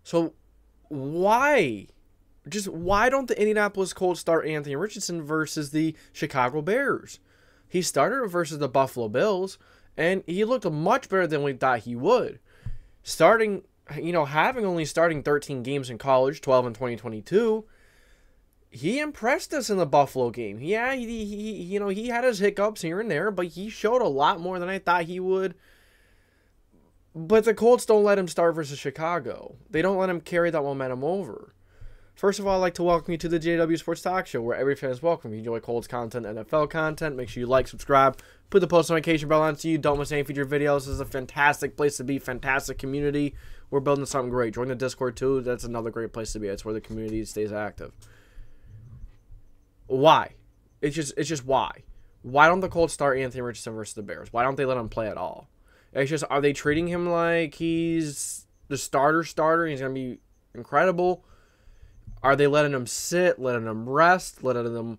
So why? Just why don't the Indianapolis Colts start Anthony Richardson versus the Chicago Bears? He started versus the Buffalo Bills, and he looked much better than we thought he would. Starting, having only starting 13 games in college, 12 in 2022, he impressed us in the Buffalo game. Yeah, he had his hiccups here and there, but he showed a lot more than I thought he would. But the Colts don't let him start versus Chicago. They don't let him carry that momentum over. First of all, I'd like to welcome you to the JDW Sports Talk Show, where every fan is welcome. If you enjoy Colts content, NFL content, make sure you like, subscribe, put the post notification bell on so you don't miss any future videos. This is a fantastic place to be, fantastic community. We're building something great. Join the Discord too. That's another great place to be. That's where the community stays active. Why? It's just why. Why don't the Colts start Anthony Richardson versus the Bears? Why don't they let him play at all? It's just, are they treating him like he's the starter and he's going to be incredible? Are they letting him sit, letting him rest, letting him,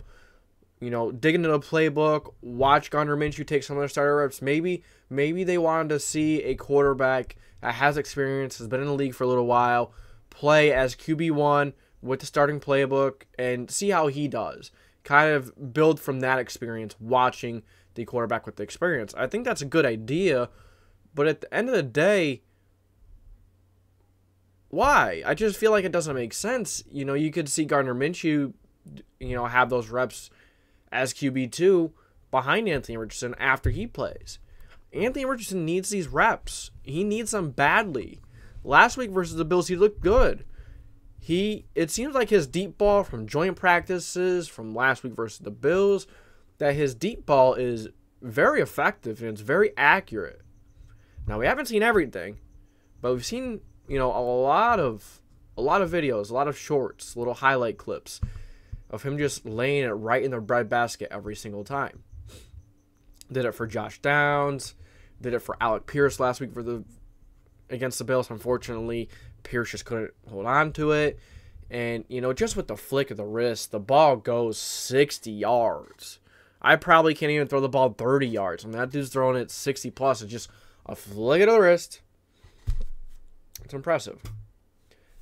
dig into the playbook, watch Gardner Minshew take some of their starter reps? Maybe they wanted to see a quarterback that has experience, has been in the league for a little while, play as QB1 with the starting playbook and see how he does. Kind of build from that experience, watching the quarterback with the experience. I think that's a good idea, but at the end of the day, why? I just feel like it doesn't make sense. You could see Gardner Minshew, have those reps as QB2 behind Anthony Richardson after he plays. Anthony Richardson needs these reps. He needs them badly. Last week versus the Bills, he looked good. It seems like his deep ball from joint practices from last week versus the Bills, that his deep ball is very effective and it's very accurate. Now, we haven't seen everything, but we've seen, a lot of videos, a lot of shorts, little highlight clips of him just laying it right in the breadbasket every single time. Did it for Josh Downs, did it for Alec Pierce last week against the Bills. Unfortunately, Pierce just couldn't hold on to it. And, just with the flick of the wrist, the ball goes 60 yards. I probably can't even throw the ball 30 yards. That dude's throwing it 60 plus. It's just a flick of the wrist. It's impressive.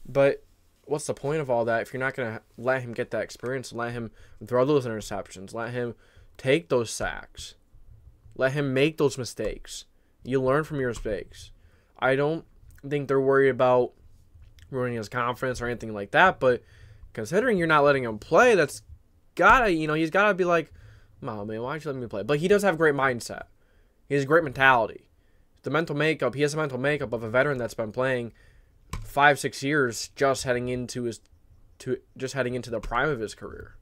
But what's the point of all that if you're not going to let him get that experience, let him throw those interceptions, let him take those sacks, let him make those mistakes? You learn from your mistakes. I don't think they're worried about ruining his confidence or anything like that, but considering you're not letting him play, that's gotta, he's gotta be like, oh man, why aren't you letting me play? But he does have a great mindset. He has a great mentality. He has the mental makeup of a veteran that's been playing 5-6 years, just heading into the prime of his career.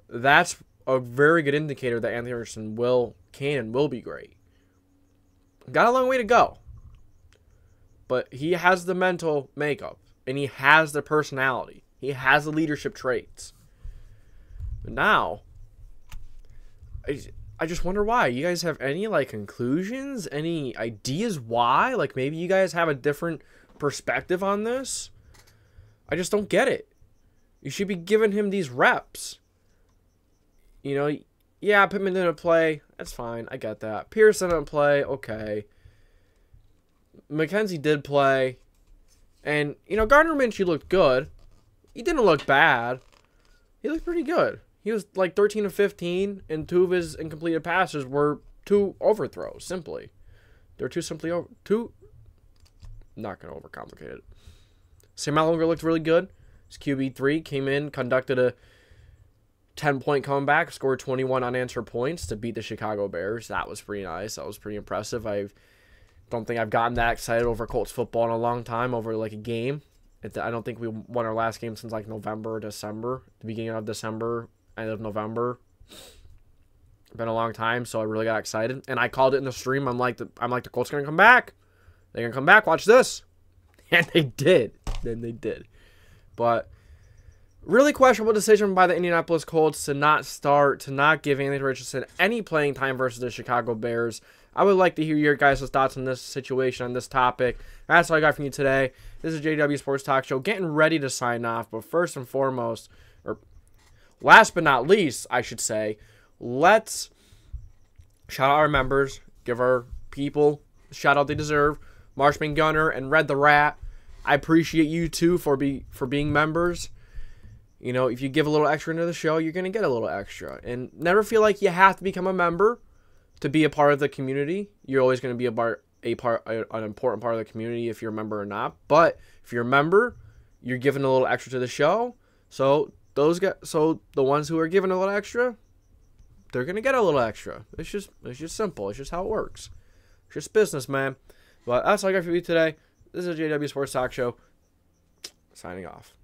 That's a very good indicator that Anthony Richardson can and will be great. Got a long way to go, but he has the mental makeup and he has the personality. He has the leadership traits. But now, I just wonder why. You guys have any conclusions, any ideas why? Maybe you guys have a different perspective on this. I just don't get it. You should be giving him these reps. Yeah, Pittman didn't play. That's fine. I get that. Pierce didn't play. Okay. McKenzie did play. And, Gardner Minshew looked good. He didn't look bad. He looked pretty good. He was 13 of 15, and 2 of his incompleted passes were 2 overthrows, simply. They're not going to overcomplicate it. Sam Ellinger looked really good. His QB3 came in, conducted a 10-point comeback, scored 21 unanswered points to beat the Chicago Bears. That was pretty nice. That was pretty impressive. I don't think I've gotten that excited over Colts football in a long time, over a game. I don't think we won our last game since November or December, the beginning of December, end of November. Been a long time, so I really got excited. And I called it in the stream. I'm like, the Colts are going to come back. They're going to come back. Watch this. And they did. Then they did. But really questionable decision by the Indianapolis Colts to not give Anthony Richardson any playing time versus the Chicago Bears. I would like to hear your guys' thoughts on this situation, on this topic. That's all I got from you today. This is JDW Sports Talk Show, getting ready to sign off. But first and foremost, or last but not least, I should say, let's shout out our members, give our people the shout out they deserve. Marshman Gunner and Red the Rat. I appreciate you too for being members. You know, if you give a little extra into the show, you're going to get a little extra. And never feel like you have to become a member to be a part of the community. You're always going to be an important part of the community if you're a member or not. But if you're a member, you're giving a little extra to the show. So the ones who are giving a little extra, they're going to get a little extra. It's just simple. It's just how it works. It's just business, man. But that's all I got for you today. This is JDW Sports Talk Show. Signing off.